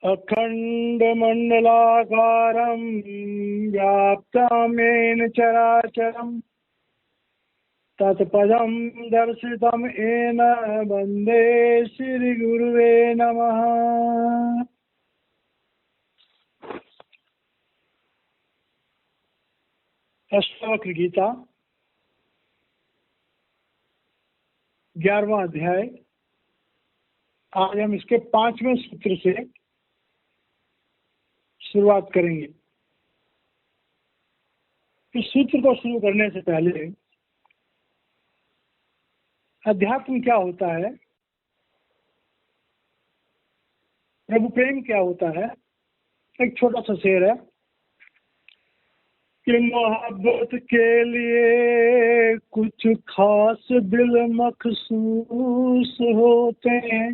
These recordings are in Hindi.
अखण्डमण्डलाकारं व्याप्तं येन चराचरं तत्पदं दर्शितं येन वन्दे श्रीगुरुवे नमः। अष्टावक्र गीता 11वां अध्याय। आज हम इसके 5वें सूत्र से शुरुआत करेंगे। इस सूत्र को शुरू करने से पहले अध्यात्म क्या होता है, प्रभु प्रेम क्या होता है, एक छोटा सा शेर है कि मोहब्बत के लिए कुछ खास दिल मखसूस होते हैं।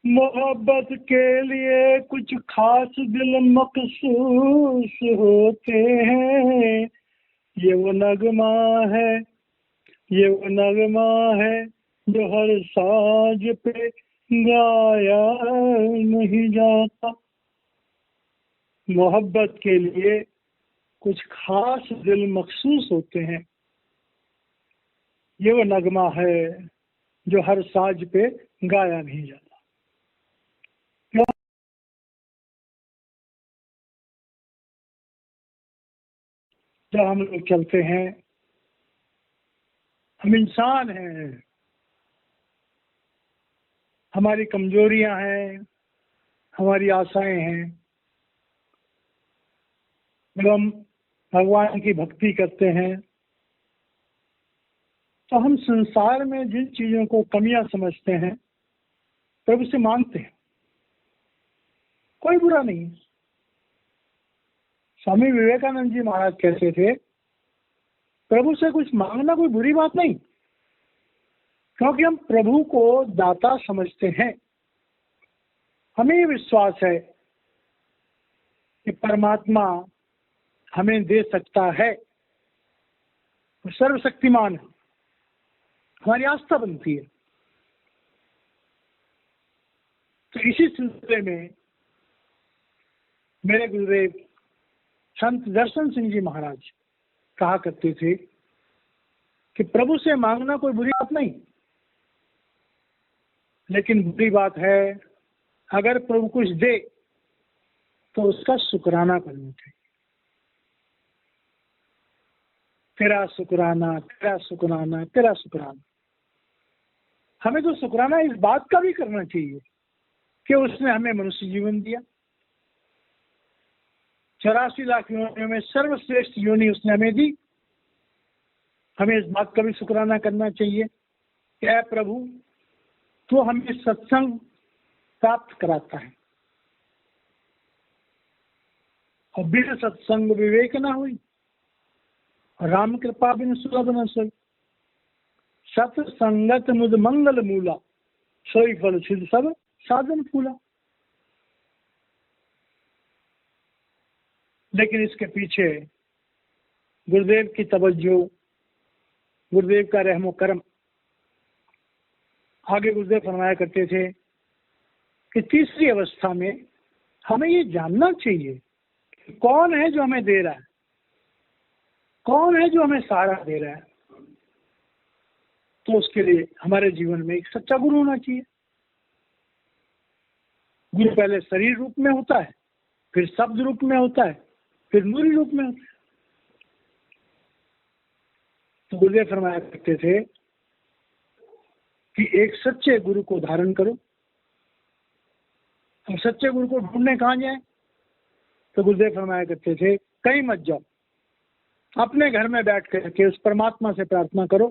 मोहब्बत के लिए कुछ खास दिल मखसूस होते हैं। ये वो नगमा है, ये वो नगमा है जो हर साज पे गाया नहीं जाता। मोहब्बत के लिए कुछ खास दिल मखसूस होते हैं। ये वो नगमा है जो हर साज पे गाया नहीं जाता। जब हम लोग चलते हैं, हम इंसान हैं, हमारी कमजोरियां हैं, हमारी आशाएं हैं। जब हम भगवान की भक्ति करते हैं तो हम संसार में जिन चीजों को कमियां समझते हैं प्रभु से मांगते हैं। कोई बुरा नहीं। स्वामी विवेकानंद जी महाराज कहते थे, प्रभु से कुछ मांगना कोई बुरी बात नहीं, क्योंकि हम प्रभु को दाता समझते हैं। हमें ये विश्वास है कि परमात्मा हमें दे सकता है, वो सर्वशक्तिमान है। हमारी आस्था बनती है। तो इसी सिलसिले में मेरे गुरुदेव संत दर्शन सिंह जी महाराज कहा करते थे कि प्रभु से मांगना कोई बुरी बात नहीं, लेकिन बुरी बात है अगर प्रभु कुछ दे तो उसका शुक्राना करना चाहिए। तेरा शुक्राना, तेरा शुक्राना, तेरा शुक्राना। हमें तो शुक्राना इस बात का भी करना चाहिए कि उसने हमें मनुष्य जीवन दिया। 84 लाख योनियों में सर्वश्रेष्ठ योनि उसने हमें दी। हमें इस बात का भी शुक्राना करना चाहिए कि ऐ प्रभु, तो हमें सत्संग प्राप्त कराता है। और बिन सत्संग विवेक ना हुई, राम कृपा बिन सुलभ न सोई। सत्संगत मुद मंगल मूला, सोई फल सिद्ध सब साधन फूला। लेकिन इसके पीछे गुरुदेव की तवज्जो, गुरुदेव का रहमो करम। आगे गुरुदेव फरमाया करते थे कि तीसरी अवस्था में हमें ये जानना चाहिए कि कौन है जो हमें दे रहा है, कौन है जो हमें सहारा दे रहा है। तो उसके लिए हमारे जीवन में एक सच्चा गुरु होना चाहिए। गुरु पहले शरीर रूप में होता है, फिर शब्द रूप में होता है, फिर नूरी रूप में होता है। तो गुरुदेव फरमाया करते थे कि एक सच्चे गुरु को धारण करो। हम सच्चे गुरु को ढूंढने कहाँ जाए? तो गुरुदेव फरमाया करते थे, कहीं मत जाओ, अपने घर में बैठ करके उस परमात्मा से प्रार्थना करो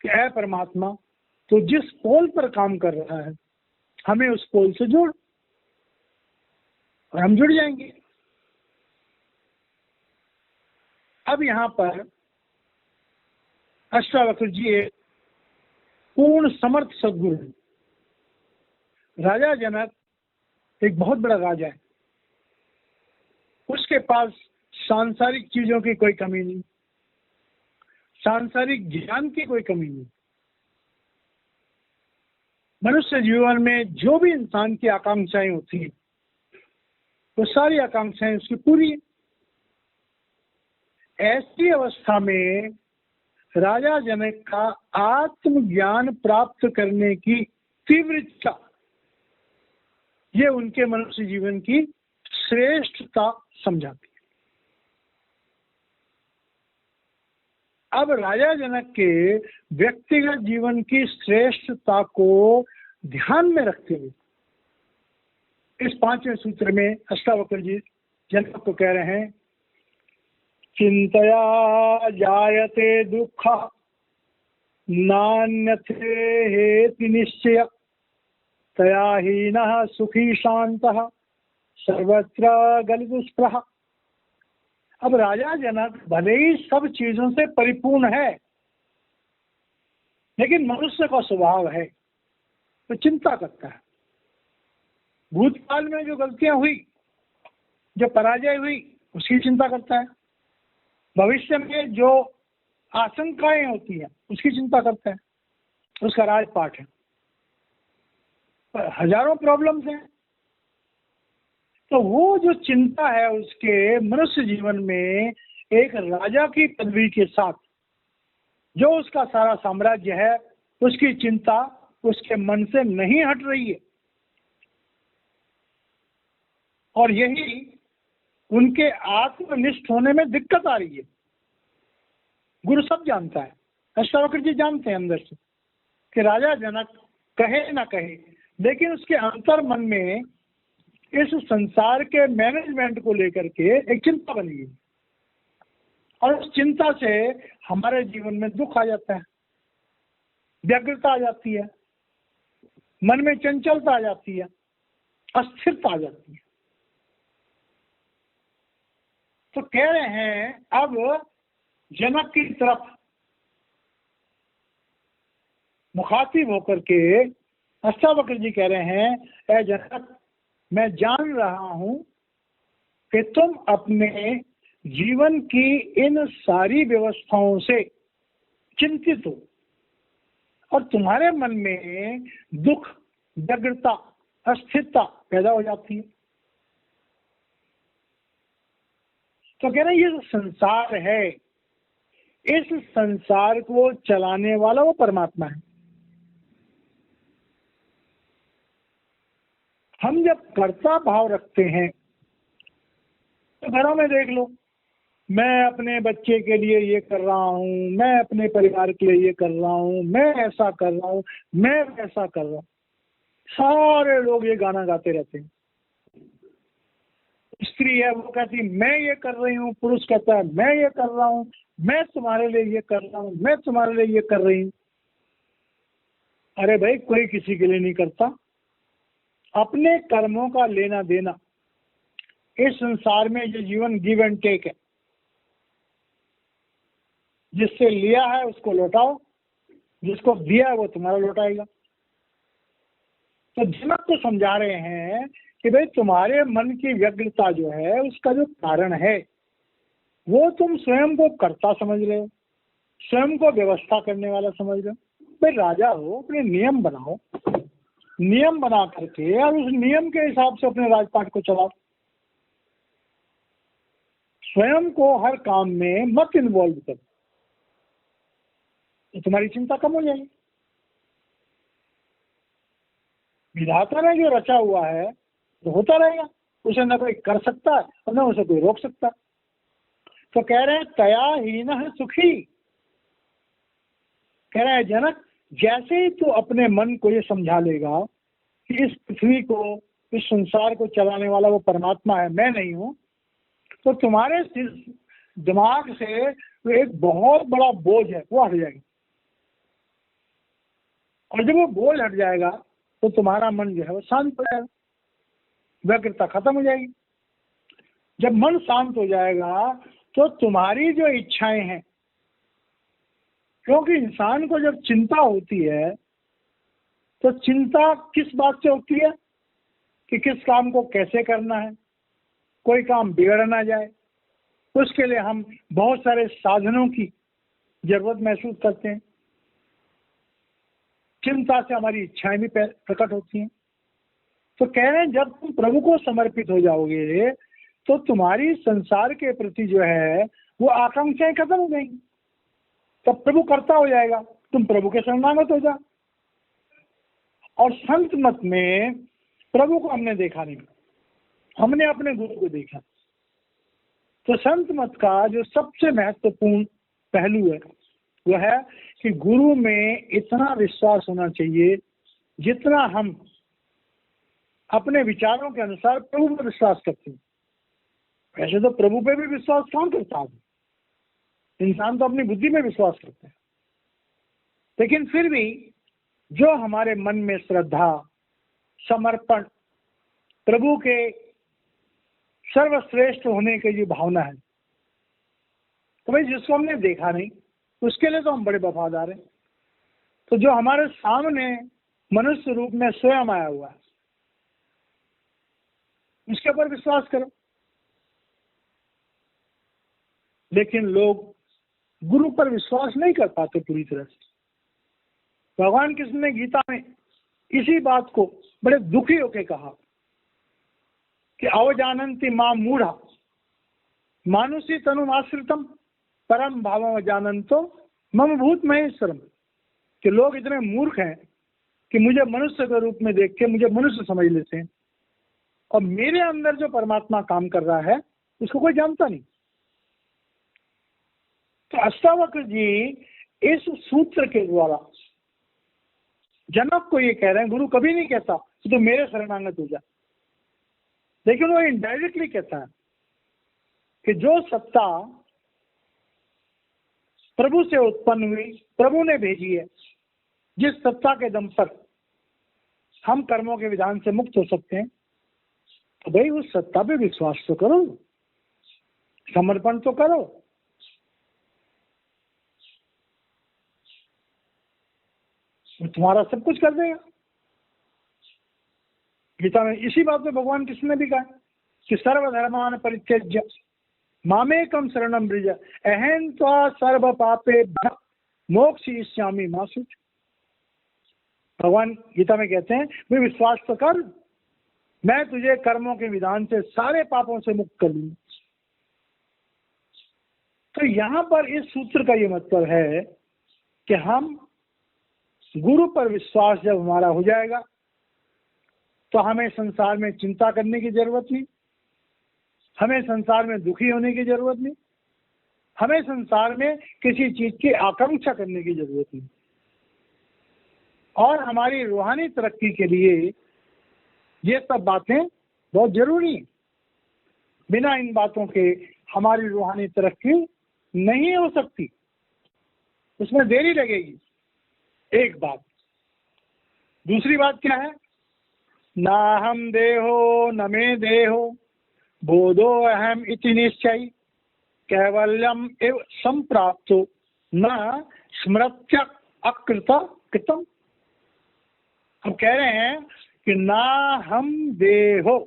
कि ऐ परमात्मा, तो जिस पोल पर काम कर रहा है हमें उस पोल से जोड़, और हम जुड़ जाएंगे। अब यहाँ पर अष्टावक्र जी एक पूर्ण समर्थ सद्गुरु। राजा जनक एक बहुत बड़ा राजा है, उसके पास सांसारिक चीजों की कोई कमी नहीं, सांसारिक ज्ञान की कोई कमी नहीं। मनुष्य जीवन में जो भी इंसान की आकांक्षाएं होती हैं, वो सारी आकांक्षाएं उसकी पूरी हैं। ऐसी अवस्था में राजा जनक का आत्मज्ञान प्राप्त करने की तीव्र इच्छा, ये उनके मनुष्य जीवन की श्रेष्ठता समझाती है। अब राजा जनक के व्यक्तिगत जीवन की श्रेष्ठता को ध्यान में रखते हुए इस 5वें सूत्र में अष्टावक्र जी जनक को कह रहे हैं, चिंतया जायते दुख नान्यथे हेति निश्चय तया हीनः सुखी शांतः सर्वत्र गलितस्पृहः। अब राजा जनक भले ही सब चीजों से परिपूर्ण है, लेकिन मनुष्य का स्वभाव है तो चिंता करता है। भूतकाल में जो गलतियां हुई, जो पराजय हुई, उसकी चिंता करता है। भविष्य में जो आशंकाएं होती हैं उसकी चिंता करता है। उसका राजपाट है, पर हजारों प्रॉब्लम्स हैं। तो वो जो चिंता है उसके मनुष्य जीवन में एक राजा की पदवी के साथ जो उसका सारा साम्राज्य है, उसकी चिंता उसके मन से नहीं हट रही है। और यही उनके आत्मनिष्ठ होने में दिक्कत आ रही है। गुरु सब जानता है, अष्टावक्र जी जानते हैं अंदर से कि राजा जनक कहे ना कहे, लेकिन उसके अंतर मन में इस संसार के मैनेजमेंट को लेकर के एक चिंता बनी है। और उस चिंता से हमारे जीवन में दुख आ जाता है, व्यग्रता आ जाती है, मन में चंचलता आ जाती है, अस्थिरता आ जाती है। तो कह रहे हैं अब जनक की तरफ मुखातिब होकर के अष्टावक्र जी कह रहे हैं, ऐ जनक, मैं जान रहा हूं कि तुम अपने जीवन की इन सारी व्यवस्थाओं से चिंतित हो और तुम्हारे मन में दुख, व्यग्रता, अस्थिरता पैदा हो जाती है। तो कह रहे हैं ये जो संसार है, इस संसार को चलाने वाला वो परमात्मा है। हम जब कर्ता भाव रखते हैं तो घरों में देख लो, मैं अपने बच्चे के लिए ये कर रहा हूँ, मैं अपने परिवार के लिए ये कर रहा हूँ, मैं ऐसा कर रहा हूँ, मैं वैसा कर रहा हूँ। सारे लोग ये गाना गाते रहते हैं। स्त्री है वो कहती मैं ये कर रही हूँ, पुरुष कहता है मैं ये कर रहा हूँ, मैं तुम्हारे लिए ये कर रहा हूँ, मैं तुम्हारे लिए ये कर रही हूँ। अरे भाई, कोई किसी के लिए नहीं करता। अपने कर्मों का लेना देना, इस संसार में जो जीवन गिव एंड टेक है, जिससे लिया है उसको लौटाओ, जिसको दिया है वो तुम्हारा लौटाएगा। तो जनक को समझा रहे हैं कि भाई तुम्हारे मन की व्यग्रता जो है उसका जो कारण है वो तुम स्वयं को कर्ता समझ रहे हो, स्वयं को व्यवस्था करने वाला समझ रहे हो। भाई राजा हो, अपने नियम बनाओ, नियम बना करके और उस नियम के हिसाब से अपने राजपाट को चलाओ। स्वयं को हर काम में मत इन्वॉल्व करो, तो तुम्हारी चिंता कम हो जाएगी। विधाता ने जो रचा हुआ है तो होता रहेगा, उसे न कोई कर सकता है और न उसे कोई रोक सकता। तो कह रहे हैं तया हीनः सुखी। कह रहे हैं जनक, जैसे ही तू अपने मन को ये समझा लेगा कि इस पृथ्वी को, इस संसार को चलाने वाला वो परमात्मा है, मैं नहीं हूं, तो तुम्हारे दिमाग से तो एक बहुत बड़ा बोझ है वो हट जाएगा। और जब वो बोझ हट जाएगा तो तुम्हारा मन जो है वो शांत हो जाएगा, व्यग्रता खत्म हो जाएगी। जब मन शांत हो जाएगा तो तुम्हारी जो इच्छाएं हैं, क्योंकि इंसान को जब चिंता होती है तो चिंता किस बात से होती है कि किस काम को कैसे करना है, कोई काम बिगड़ ना जाए। उसके लिए हम बहुत सारे साधनों की जरूरत महसूस करते हैं। चिंता से हमारी इच्छाएं भी प्रकट होती हैं। तो कह रहे हैं जब तुम प्रभु को समर्पित हो जाओगे तो तुम्हारी संसार के प्रति जो है वो आकांक्षाएं खत्म हो जाएंगी, तब प्रभु करता हो जाएगा, तुम प्रभु के शरणागत हो जाओ। और संत मत में प्रभु को हमने देखा नहीं, हमने अपने गुरु को देखा। तो संत मत का जो सबसे महत्वपूर्ण पहलू है वह है कि गुरु में इतना विश्वास होना चाहिए जितना हम अपने विचारों के अनुसार प्रभु पर विश्वास करते हैं। वैसे तो प्रभु पे भी विश्वास कौन करता है, इंसान तो अपनी बुद्धि में विश्वास करते हैं, लेकिन फिर भी जो हमारे मन में श्रद्धा, समर्पण, प्रभु के सर्वश्रेष्ठ होने की जो भावना है, तो भाई जिसको हमने देखा नहीं उसके लिए तो हम बड़े वफादार हैं। तो जो हमारे सामने मनुष्य रूप में स्वयं आया हुआ है उसके ऊपर विश्वास करो। लेकिन लोग गुरु पर विश्वास नहीं कर पाते पूरी तरह से। भगवान कृष्ण ने गीता में इसी बात को बड़े दुखी होकर कहा कि अवजानन्ति मां मूढ़ा मानुषी तनुमाश्रितम परम भावम जानन्तो मम भूत महेश्वरम, कि लोग इतने मूर्ख हैं कि मुझे मनुष्य के रूप में देख के मुझे मनुष्य समझ लेते हैं और मेरे अंदर जो परमात्मा काम कर रहा है उसको कोई जानता नहीं। तो अष्टावक्र जी इस सूत्र के द्वारा जनक को ये कह रहे हैं, गुरु कभी नहीं कहता कि तो मेरे शरणागत हो जा, लेकिन वो इनडायरेक्टली कहता है कि जो सत्ता प्रभु से उत्पन्न हुई, प्रभु ने भेजी है, जिस सत्ता के दम पर हम कर्मों के विधान से मुक्त हो सकते हैं, तो भाई उस सत्ता पे विश्वास तो करो, समर्पण तो करो। तुम्हारा सब कुछ कर देगा। गीता में इसी बात पे भगवान कृष्ण ने भी कहा कि सर्वधर्मान परित्यज्य मामेकम शरणम ब्रज अहं त्वा सर्व पापे मोक्षयिष्यामि मा शुच। भगवान गीता में कहते हैं मैं विश्वास तो कर, मैं तुझे कर्मों के विधान से सारे पापों से मुक्त कर लूंगा। तो यहां पर इस सूत्र का ये मतलब है कि हम गुरु पर विश्वास जब हमारा हो जाएगा तो हमें संसार में चिंता करने की जरूरत नहीं, हमें संसार में दुखी होने की जरूरत नहीं, हमें संसार में किसी चीज की आकांक्षा करने की जरूरत नहीं। और हमारी रूहानी तरक्की के लिए ये सब बातें बहुत जरूरी हैं। बिना इन बातों के हमारी रूहानी तरक्की नहीं हो सकती, उसमें देरी लगेगी। एक बात। दूसरी बात क्या है? ना हम देहो न मे देहो बोधो अहम इति निश्चय कैवल्यम एव संप्राप्तो न स्मृत्य अकृत कृतम। हम कह रहे हैं कि ना हम देहो।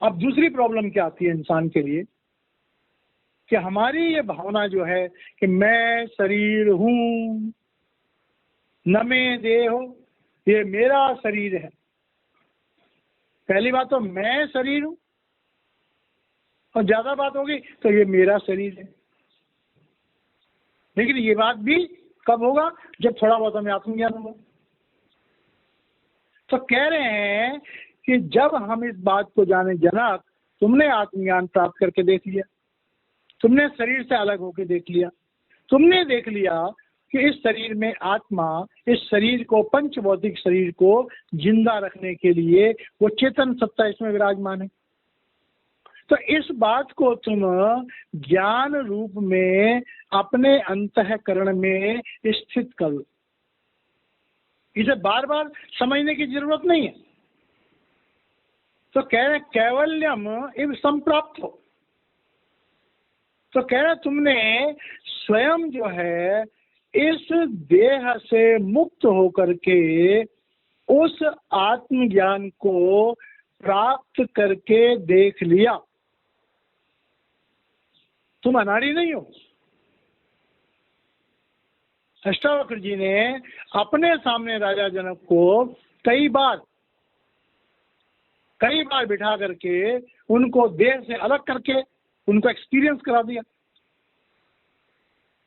अब दूसरी प्रॉब्लम क्या आती है इंसान के लिए कि हमारी ये भावना जो है कि मैं शरीर हूं, न मैं देहो, ये मेरा शरीर है। पहली बात तो मैं शरीर हूं और ज्यादा बात होगी तो ये मेरा शरीर है। लेकिन ये बात भी कब होगा? जब थोड़ा बहुत हमें आत्मज्ञान होगा। तो कह रहे हैं कि जब हम इस बात को जाने, जनक तुमने आत्मज्ञान प्राप्त करके देख लिया, तुमने शरीर से अलग होकर देख लिया, तुमने देख लिया कि इस शरीर में आत्मा, इस शरीर को, पंच भौतिक शरीर को जिंदा रखने के लिए वो चेतन सत्ता इसमें विराजमान है। तो इस बात को तुम ज्ञान रूप में अपने अंतःकरण में स्थित करो। इसे बार बार समझने की जरूरत नहीं है। तो कह रहे कैवल्यम इव संप्राप्त हो। तो कह रहे तुमने स्वयं जो है इस देह से मुक्त होकर के उस आत्मज्ञान को प्राप्त करके देख लिया। तुम अनाड़ी नहीं हो। अष्टावक्र जी ने अपने सामने राजा जनक को कई बार बिठा करके उनको देह से अलग करके उनको एक्सपीरियंस करा दिया।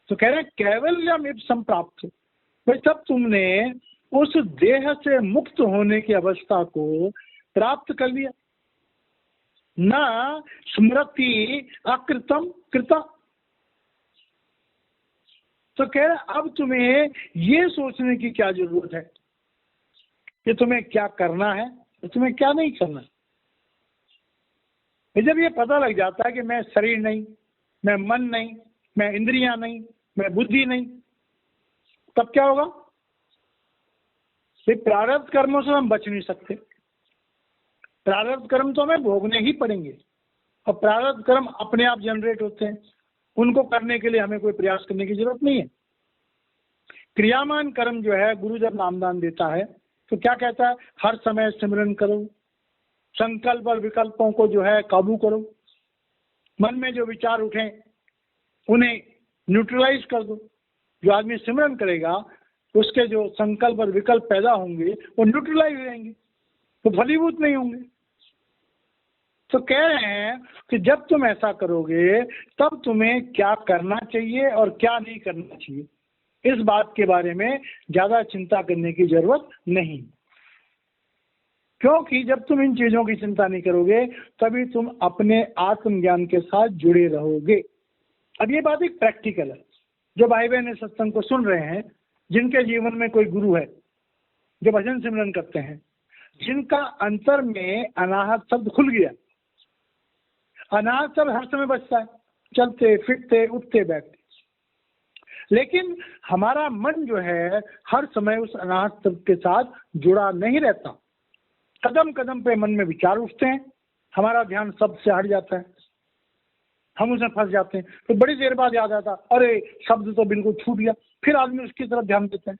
तो कह रहे कैवल्यम इप्सम प्राप्त, भाई तब तुमने उस देह से मुक्त होने की अवस्था को प्राप्त कर लिया। न स्मृति अकृतम कृता, तो कह रहे अब तुम्हें ये सोचने की क्या जरूरत है कि तुम्हें क्या करना है और तुम्हें क्या नहीं करना। जब ये पता लग जाता है कि मैं शरीर नहीं, मैं मन नहीं, मैं इंद्रियां नहीं, मैं बुद्धि नहीं, तब क्या होगा? प्रारब्ध कर्मों से हम बच नहीं सकते। प्रारब्ध कर्म तो हमें भोगने ही पड़ेंगे, और प्रारब्ध कर्म अपने आप जनरेट होते हैं, उनको करने के लिए हमें कोई प्रयास करने की जरूरत नहीं है। क्रियामान कर्म जो है, गुरु जब नामदान देता है तो क्या कहता है? हर समय सिमरन करो, संकल्प और विकल्पों को जो है काबू करो, मन में जो विचार उठे उन्हें न्यूट्रलाइज कर दो। जो आदमी सिमरन करेगा उसके जो संकल्प और विकल्प पैदा होंगे वो न्यूट्रलाइज रहेंगे, तो फलीभूत नहीं होंगे। तो कह रहे हैं कि जब तुम ऐसा करोगे तब तुम्हें क्या करना चाहिए और क्या नहीं करना चाहिए, इस बात के बारे में ज्यादा चिंता करने की जरूरत नहीं। क्योंकि जब तुम इन चीजों की चिंता नहीं करोगे तभी तुम अपने आत्मज्ञान के साथ जुड़े रहोगे। अब ये बात एक प्रैक्टिकल है। जो भाई बहन इस सत्संग को सुन रहे हैं, जिनके जीवन में कोई गुरु है, जो भजन सिमरन करते हैं, जिनका अंतर में अनाहत शब्द खुल गया, अनाहत शब्द हर समय बचता है, चलते फिरते उठते बैठते, लेकिन हमारा मन जो है हर समय उस अनाहत शब्द के साथ जुड़ा नहीं रहता। कदम कदम पे मन में विचार उठते हैं, हमारा ध्यान शब्द से हट जाता है, हम उसमें फंस जाते हैं। तो बड़ी देर बाद याद आता, अरे शब्द तो बिल्कुल छूट गया, फिर आदमी उसकी तरफ ध्यान देते हैं।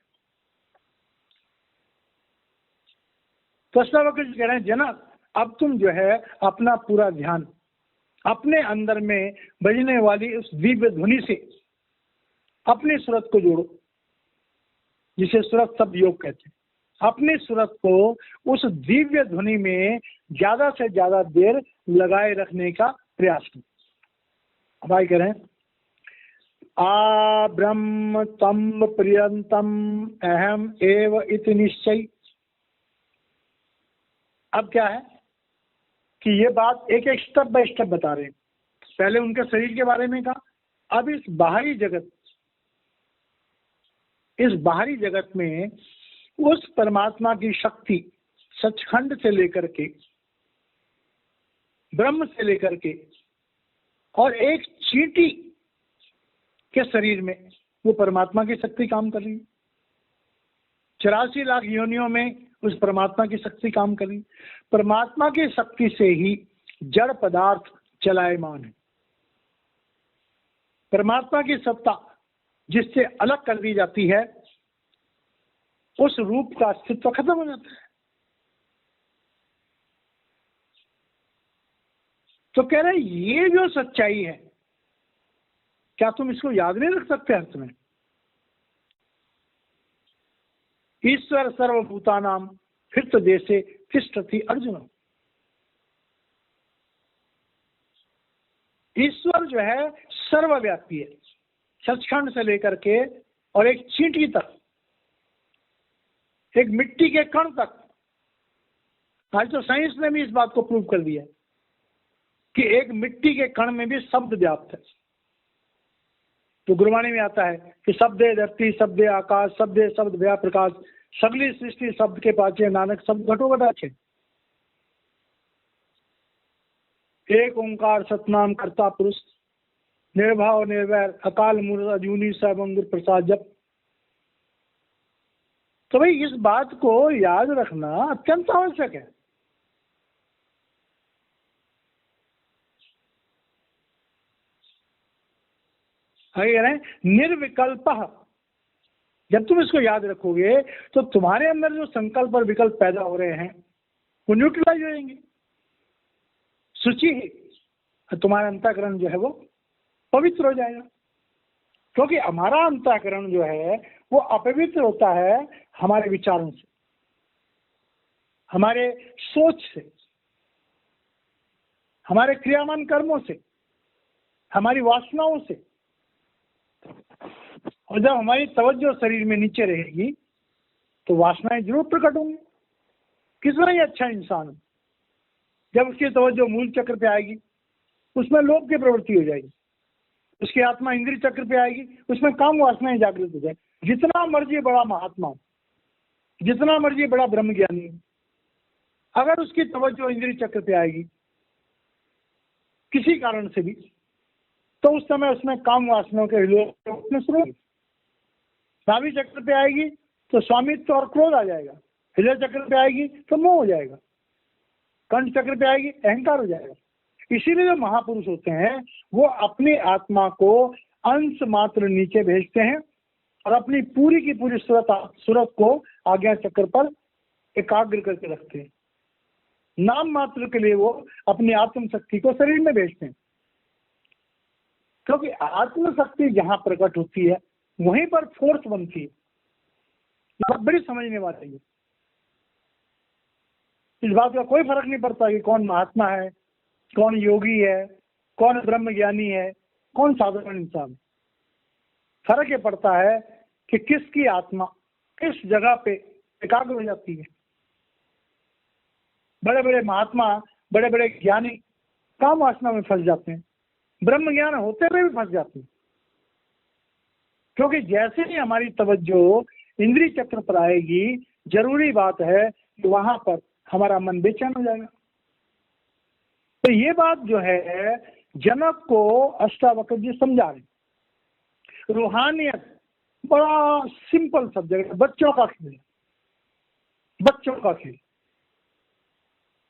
तो अष्टावक्र जी कह रहे हैं, जनक अब तुम जो है अपना पूरा ध्यान अपने अंदर में बजने वाली उस दिव्य ध्वनि से अपनी सूरत को जोड़ो, जिसे सूरत शब्द योग कहते हैं। अपनी सूरत को उस दिव्य ध्वनि में ज्यादा से ज्यादा देर लगाए रखने का प्रयास करो। अब आगे कह रहे हैं, आ ब्रह्म तम प्रियंतम अहम एव इति निश्चय। अब क्या है कि ये बात एक एक स्टेप बाय स्टेप बता रहे हैं। पहले उनके शरीर के बारे में कहा, अब इस बाहरी जगत में उस परमात्मा की शक्ति सचखंड से लेकर के, ब्रह्म से लेकर के, और एक चींटी के शरीर में वो परमात्मा की शक्ति काम कर रही है। 84 लाख योनियों में उस परमात्मा की शक्ति काम कर रही। परमात्मा की शक्ति से ही जड़ पदार्थ चलायमान है। परमात्मा की सत्ता जिससे अलग कर दी जाती है, उस रूप का अस्तित्व खत्म हो जाता है। तो कह रहे ये जो सच्चाई है, क्या तुम इसको याद नहीं रख सकते अंत में? ईश्वर सर्वभूतानाम हृत देशे तिष्ठति अर्जुन। ईश्वर जो है सर्वव्यापी है, सचखंड से लेकर के और एक चींटी तक, एक मिट्टी के कण तक। आज तो साइंस ने भी इस बात को प्रूव कर दिया कि एक मिट्टी के कण में भी शब्द व्याप्त है। तो गुरबाणी में आता है कि शब्दे धरती, शब्दे आकाश, शब्दे शब्द भया प्रकाश, सगली सृष्टि शब्द के पाछे, नानक शब्द घटो घटाछे। एक ओंकार सतनाम करता पुरुष, निर्भाव निर्वैर अकाल मूर्त अजूनी सर्वंगुर प्रसाद जप। तो भाई इस बात को याद रखना अत्यंत आवश्यक है। निर्विकल्प, जब तुम इसको याद रखोगे तो तुम्हारे अंदर जो संकल्प और विकल्प पैदा हो रहे हैं वो न्यूट्रलाइज हो जाएंगे। शुचि ही तुम्हारा अंतःकरण जो है वो पवित्र हो जाएगा। क्योंकि हमारा अंतःकरण जो है वो अपवित्र होता है हमारे विचारों से, हमारे सोच से, हमारे क्रियामान कर्मों से, हमारी वासनाओं से। और जब हमारी तवज्जो शरीर में नीचे रहेगी तो वासनाएं जरूर प्रकट होंगी। कितना ही अच्छा इंसान हो, जब उसकी तवज्जो मूल चक्र पे आएगी उसमें लोभ की प्रवृत्ति हो जाएगी, उसकी आत्मा इंद्रिय चक्र पे आएगी उसमें काम वासनाएं जागृत हो जाएगी। जितना मर्जी बड़ा महात्मा हो, जितना मर्जी बड़ा ब्रह्म ज्ञानी हो, अगर उसकी तवज्जो इंद्रिय चक्र पे आएगी किसी कारण से भी, तो उस समय उसमें काम वासनाओं के हृदय शुरू। नाभि चक्र पे आएगी तो स्वामित्व और क्रोध आ जाएगा, हृदय चक्र पे आएगी तो मोह हो जाएगा, कंठ चक्र पे आएगी अहंकार हो जाएगा। इसीलिए जो महापुरुष होते हैं वो अपनी आत्मा को अंश मात्र नीचे भेजते हैं और अपनी पूरी की पूरी सूरत को आज्ञा चक्र पर एकाग्र करके रखते हैं। नाम मात्र के लिए वो अपनी आत्म शक्ति को शरीर में भेजते हैं, क्योंकि आत्म शक्ति जहां प्रकट होती है वहीं पर फोर्स बनती है। बात बड़ी समझने वाली है। इस बात का कोई फर्क नहीं पड़ता कि कौन महात्मा है, कौन योगी है, कौन ब्रह्म ज्ञानी है, कौन साधारण इंसान। फर्क ये पड़ता है कि किसकी आत्मा किस जगह पे एकाग्र हो जाती है। बड़े बड़े महात्मा, बड़े बड़े ज्ञानी काम वासना में फंस जाते हैं, ब्रह्म ज्ञान होते हुए भी फंस जाते हैं। क्योंकि जैसे ही हमारी तवज्जो इंद्रिय चक्र पर आएगी, जरूरी बात है कि वहां पर हमारा मन बेचैन हो जाएगा। तो ये बात जो है जनक को अष्टावक्र जी समझा रहे। रूहानियत बड़ा सिंपल सब्जेक्ट है, बच्चों का खेल, बच्चों का खेल।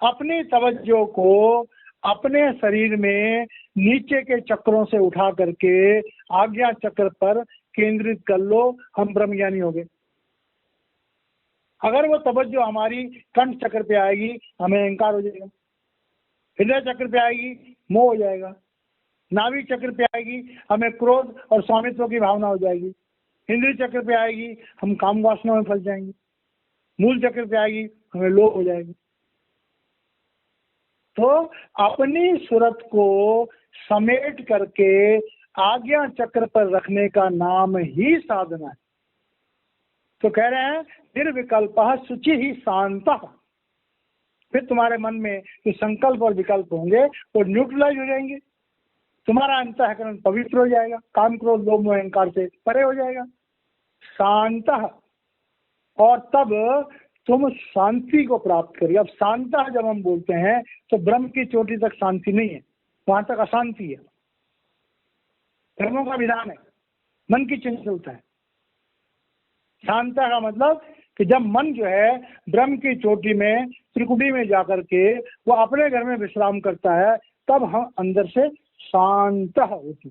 अपनी तवज्जो को अपने शरीर में नीचे के चक्रों से उठा करके आज्ञा चक्र पर केंद्रित कर लो, हम ब्रह्मज्ञानी हो गए। अगर वो तवज्जो हमारी कंठ चक्र पे आएगी हमें अहंकार हो जाएगा, हृदय चक्र पे आएगी मोह हो जाएगा, नाभि चक्र पे आएगी हमें क्रोध और स्वामित्व की भावना हो जाएगी, इंद्रिय चक्र पे आएगी हम काम वासना में फंस जाएंगे, मूल चक्र पे आएगी हमें लोभ हो जाएगा। तो अपनी सूरत को समेट करके आज्ञा चक्र पर रखने का नाम ही साधना है। तो कह रहे हैं निर्विकल्प शुचि ही शांत। फिर तुम्हारे मन में जो संकल्प और विकल्प होंगे वो न्यूट्रलाइज हो जाएंगे, तुम्हारा अंतःकरण पवित्र हो जाएगा, काम क्रोध लोभ मोह अहंकार से परे हो जाएगा, शांत। और तब तुम शांति को प्राप्त करिए। अब शांत जब हम बोलते हैं तो ब्रह्म की चोटी तक शांति नहीं है, वहां तक अशांति है, धर्मों का विधान है, मन की चंचलता है। शांता का मतलब कि जब मन जो है ब्रह्म की चोटी में त्रिकुटी में जाकर के वो अपने घर में विश्राम करता है, तब हम अंदर से शांत होती।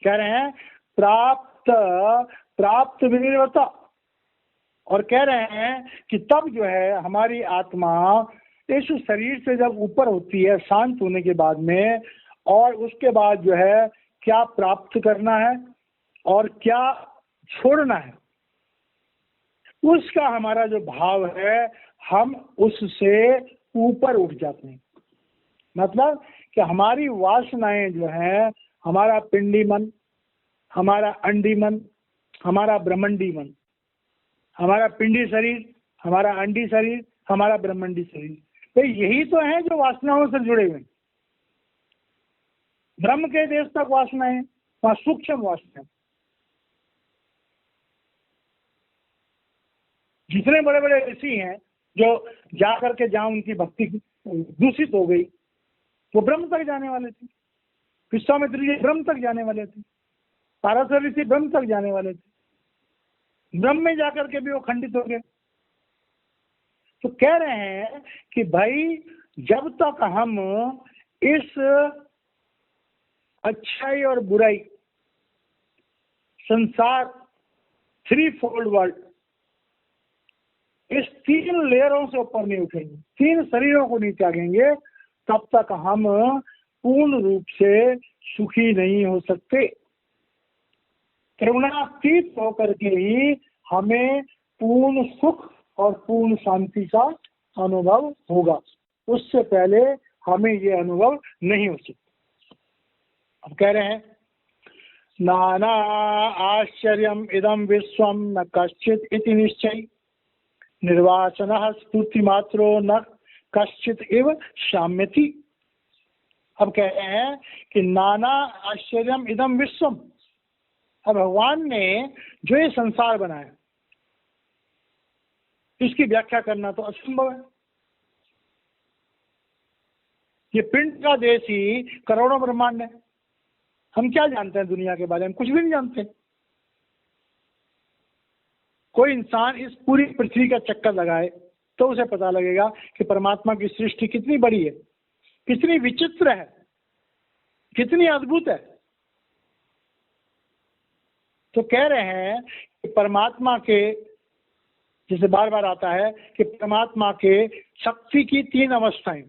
कह रहे हैं प्राप्त प्राप्त विनिर्वता। और कह रहे हैं कि तब जो है हमारी आत्मा इस शरीर से जब ऊपर होती है शांत होने के बाद में, और उसके बाद जो है क्या प्राप्त करना है और क्या छोड़ना है, उसका हमारा जो भाव है हम उससे ऊपर उठ जाते हैं। मतलब कि हमारी वासनाएं जो है, हमारा पिंडी मन, हमारा अंडी मन, हमारा ब्रह्मंडी मन, हमारा पिंडी शरीर, हमारा अंडी शरीर, हमारा ब्रह्मंडी शरीर, तो यही तो है जो वासनाओं से जुड़े हुए। ब्रह्म के देश तक वासनाएं, वहां सूक्ष्म वासनाएं। जितने बड़े बड़े ऋषि हैं जो जाकर के जहां उनकी भक्ति दूषित हो गई, वो ब्रह्म तक जाने वाले थे। विश्वामित्र जी ब्रह्म तक जाने वाले थे, पाराशर ऋषि ब्रह्म तक जाने वाले थे, ब्रह्म में जाकर के भी वो खंडित हो गए। तो कह रहे हैं कि भाई जब तक हम इस अच्छाई और बुराई संसार थ्री फोल्ड वर्ल्ड, इस तीन लेयरों से ऊपर नहीं उठेंगे, तीन शरीरों को नहीं त्यागेंगे, तब तक हम पूर्ण रूप से सुखी नहीं हो सकते। त्रिगुणातीत होकर के ही हमें पूर्ण सुख और पूर्ण शांति का अनुभव होगा। उससे पहले हमें ये अनुभव नहीं हो सकता। अब कह रहे हैं नाना आश्चर्यम इदम विश्वम न कश्चित इति निश्चय निर्वाचन स्फूर्ति मात्रो न कश्चित एव शाम्यति। अब कह रहे हैं कि नाना आश्चर्यम इदम विश्वम, अब भगवान ने जो ये संसार बनाया इसकी व्याख्या करना तो असंभव है। ये पिंड का देश ही करोड़ों ब्रह्मांड है, हम क्या जानते हैं दुनिया के बारे में? कुछ भी नहीं जानते। कोई इंसान इस पूरी पृथ्वी का चक्कर लगाए तो उसे पता लगेगा कि परमात्मा की सृष्टि कितनी बड़ी है, कितनी विचित्र है, कितनी अद्भुत है। तो कह रहे हैं कि परमात्मा के, जैसे बार बार आता है कि परमात्मा के शक्ति की 3 अवस्थाएं।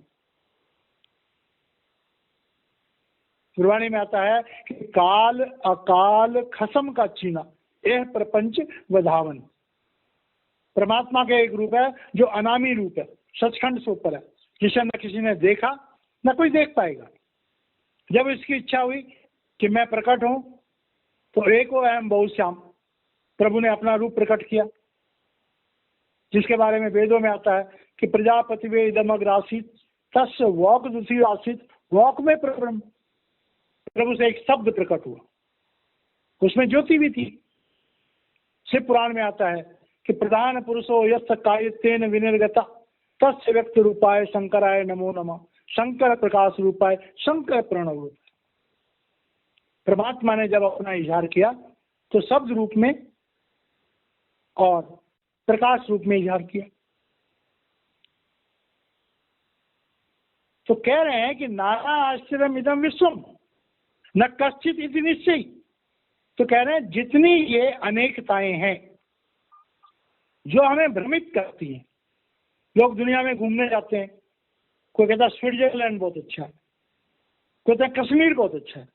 गुरबाणी में आता है कि काल अकाल खसम का चीना यह प्रपंच वधावन। परमात्मा का एक रूप है जो अनामी रूप है, सचखंड से ऊपर है, जिसे न किसी ने देखा न कोई देख पाएगा। जब इसकी इच्छा हुई कि मैं प्रकट हूं तो एको अहम बहुश्याम, प्रभु ने अपना रूप प्रकट किया, जिसके बारे में वेदों में आता है कि प्रजापति वे इदमग्र आसीत तस्य वॉक दूसरी आसित वॉक में प्रभु से एक शब्द प्रकट हुआ, उसमें ज्योति भी थी। शिव पुराण में आता है कि प्रधान पुरुषो यस्य कायतेन विनिर्गता तस्य व्यक्त रूपाय शंकराय नमो नमः, शंकर प्रकाश रूपाय शंकर प्रणव रूप। परमात्मा ने जब अपना इजहार किया तो शब्द रूप में और प्रकाश रूप में इजहार किया। तो कह रहे हैं कि नाना आश्चर्यम इदम विश्वम न कश्चित इति निश्चय। तो कह रहे हैं जितनी ये अनेकताएं हैं जो हमें भ्रमित करती हैं। लोग दुनिया में घूमने जाते हैं, कोई कहता है स्विट्जरलैंड बहुत अच्छा है, कोई कहता है कश्मीर बहुत अच्छा है,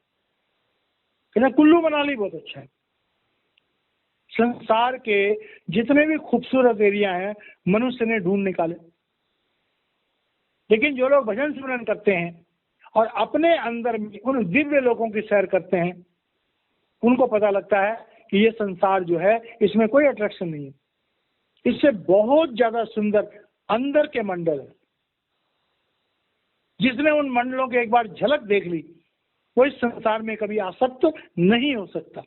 कहता है कुल्लू मनाली बहुत अच्छा है। संसार के जितने भी खूबसूरत एरिया हैं मनुष्य ने ढूंढ निकाले, लेकिन जो लोग भजन सुमरन करते हैं और अपने अंदर उन दिव्य लोगों की सैर करते हैं, उनको पता लगता है कि ये संसार जो है इसमें कोई अट्रैक्शन नहीं है, इससे बहुत ज्यादा सुंदर अंदर के मंडल है। जिसने उन मंडलों की एक बार झलक देख ली वो इस संसार में कभी आसक्त नहीं हो सकता।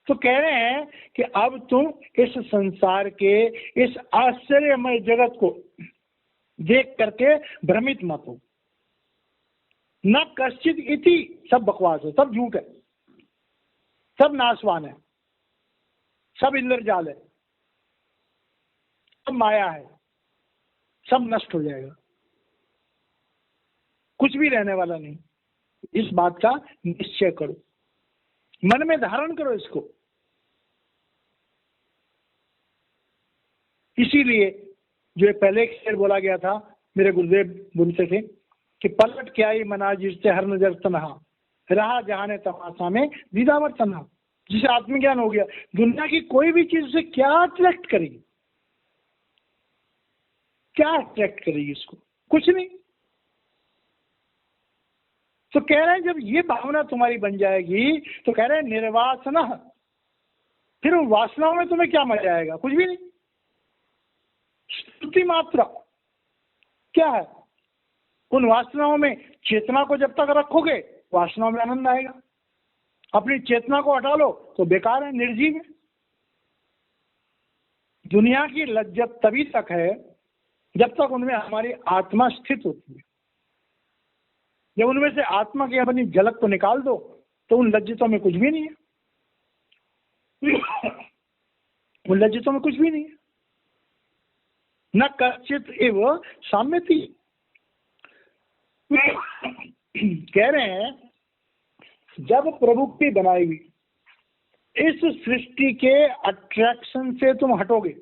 तो कह रहे हैं कि अब तुम इस संसार के इस आश्चर्यमय जगत को देख करके भ्रमित मत हो। न कश्चित इति, सब बकवास है, सब झूठ है, सब नाशवान है, सब इंद्रजाल है, सब माया है, सब नष्ट हो जाएगा, कुछ भी रहने वाला नहीं। इस बात का निश्चय करो, मन में धारण करो इसको। इसीलिए जो पहले एक शेर बोला गया था, मेरे गुरुदेव बोलते थे कि पलट के आई मनाजिर से हर नजर तनहा रहा जहाने तमाशा में दीदावर तनहा। जिसे आत्मज्ञान हो गया, दुनिया की कोई भी चीज उसे क्या अट्रैक्ट करेगी, क्या अट्रैक्ट करेगी इसको? कुछ नहीं। तो कह रहे हैं जब ये भावना तुम्हारी बन जाएगी तो कह रहे हैं निर्वासना, फिर उन वासनाओं में तुम्हें क्या मजा आएगा? कुछ भी नहीं। स्तुति मात्रा क्या है? उन वासनाओं में चेतना को जब तक रखोगे वासनाओं में आनंद आएगा, अपनी चेतना को हटा लो तो बेकार है, निर्जीव है। दुनिया की लज्जत तभी तक है जब तक उनमें हमारी आत्मा स्थित होती है। जब उनमें से आत्मा की अपनी झलक को निकाल दो तो उन लज्जतों में कुछ भी नहीं है, उन लज्जतों में कुछ भी नहीं है। न कश्चित एव साम्यति। कह रहे हैं जब प्रभु की बनाई हुई इस सृष्टि के अट्रैक्शन से तुम हटोगे।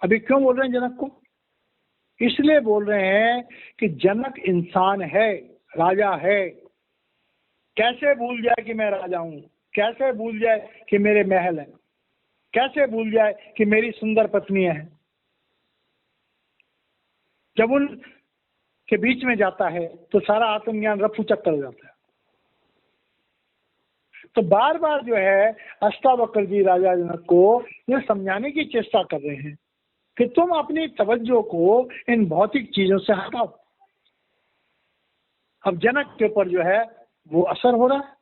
अभी क्यों बोल रहे हैं जनक को? इसलिए बोल रहे हैं कि जनक इंसान है, राजा है, कैसे भूल जाए कि मैं राजा हूं, कैसे भूल जाए कि मेरे महल हैं, कैसे भूल जाए कि मेरी सुंदर पत्नियां हैं। जब उन के बीच में जाता है तो सारा आत्मज्ञान रफू चक्कर हो जाता है। तो बार बार जो है अष्टावक्र जी राजा जनक को ये समझाने की चेष्टा कर रहे हैं कि तुम अपनी तवज्जो को इन भौतिक चीजों से हटाओ। अब जनक के ऊपर जो है वो असर हो रहा है।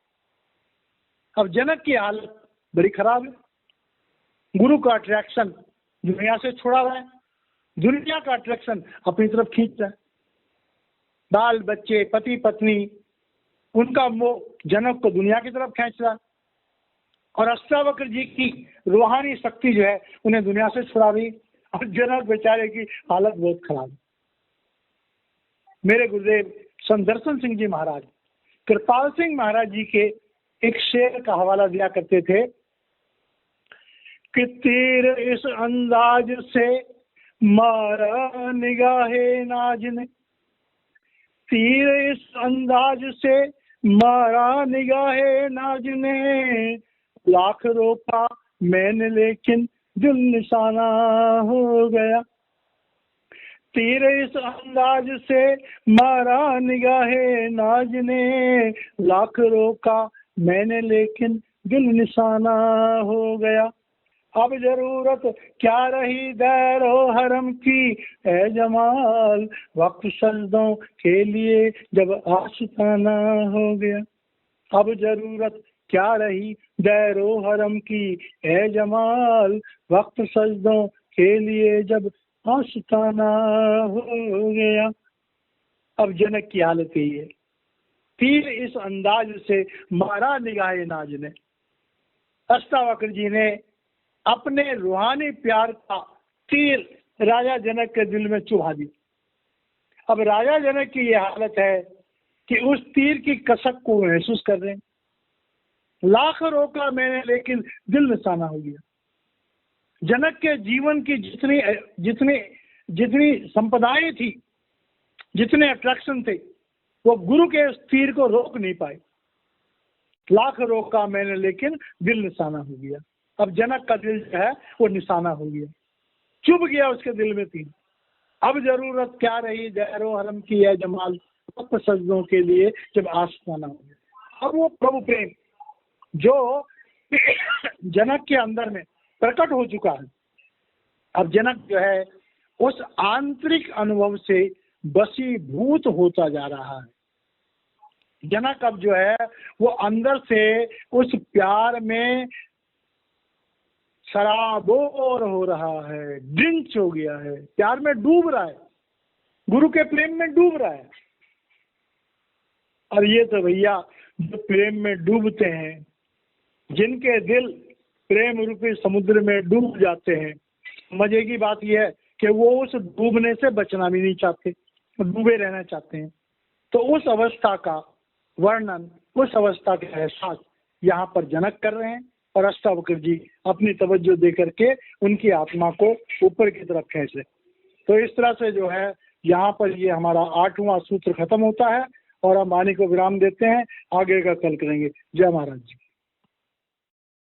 अब जनक की हालत बड़ी खराब है। गुरु का अट्रैक्शन दुनिया से छुड़ा रहा है, दुनिया का अट्रैक्शन अपनी तरफ खींच रहा है। बाल बच्चे, पति पत्नी, उनका मोह जनक को दुनिया की तरफ खींच रहा है, और अष्टावक्र जी की रूहानी शक्ति जो है उन्हें दुनिया से छुड़ा रही। और जनक बेचारे की हालत बहुत खराब है। मेरे गुरुदेव संत दर्शन सिंह जी महाराज कृपाल सिंह महाराज जी के एक शेर का हवाला दिया करते थे कि तीर इस अंदाज से मारा निगाहे नाज ने, तीर इस अंदाज से मारा निगाहे नाज ने, लाख रोका मैंने लेकिन दिल निशाना हो गया। तीर इस अंदाज से मारा निगाहे नाज ने, लाख रोका मैंने लेकिन दिल निशाना हो गया। अब जरूरत क्या रही दैरो हरम की, है जमाल वक्त सजदों के लिए जब आशिकाना हो गया। अब जरूरत क्या रही दैरो हरम की, है जमाल वक्त सजदों के लिए जब आशिकाना हो गया। अब जनक की हालत यही है। तीर इस अंदाज से मारा निगाहे नाज ने। अष्टावक्र जी ने अपने रूहानी प्यार का तीर राजा जनक के दिल में चुभा दी। अब राजा जनक की यह हालत है कि उस तीर की कसक को महसूस कर रहे हैं। लाख रोका मैंने लेकिन दिल निशाना हो गया। जनक के जीवन की जितनी जितनी जितनी संपदाएं थी, जितने अट्रैक्शन थे, वो गुरु के उस तीर को रोक नहीं पाए। लाख रोका मैंने लेकिन दिल निशाना हो गया। अब जनक का दिल जो है वो निशाना हो गया, चुभ गया उसके दिल में तीर। अब जरूरत क्या रही दैरो हरम की, है जमाल वक्त सजदों के लिए जब आशिकाना हो गया। अब वो प्रभु प्रेम जो जनक के अंदर में प्रकट हो चुका है, अब जनक जो है उस आंतरिक अनुभव से बसीभूत होता जा रहा है। जनक अब जो है वो अंदर से उस प्यार में सराबोर हो रहा है, ड्रिंच हो गया है, प्यार में डूब रहा है, गुरु के प्रेम में डूब रहा है। और ये तो भैया जो प्रेम में डूबते हैं, जिनके दिल प्रेम रूपी समुद्र में डूब जाते हैं, मजे की बात यह है कि वो उस डूबने से बचना भी नहीं चाहते, डूबे रहना चाहते हैं। तो उस अवस्था का वर्णन, उस अवस्था का एहसास यहाँ पर जनक कर रहे हैं, और अष्टावक्र जी अपनी तवज्जो दे करके उनकी आत्मा को ऊपर की तरफ खींच रहे। तो इस तरह से जो है यहाँ पर ये हमारा 8वां सूत्र खत्म होता है, और हम वाणी को विराम देते हैं। आगे का कल करेंगे। जय महाराज जी।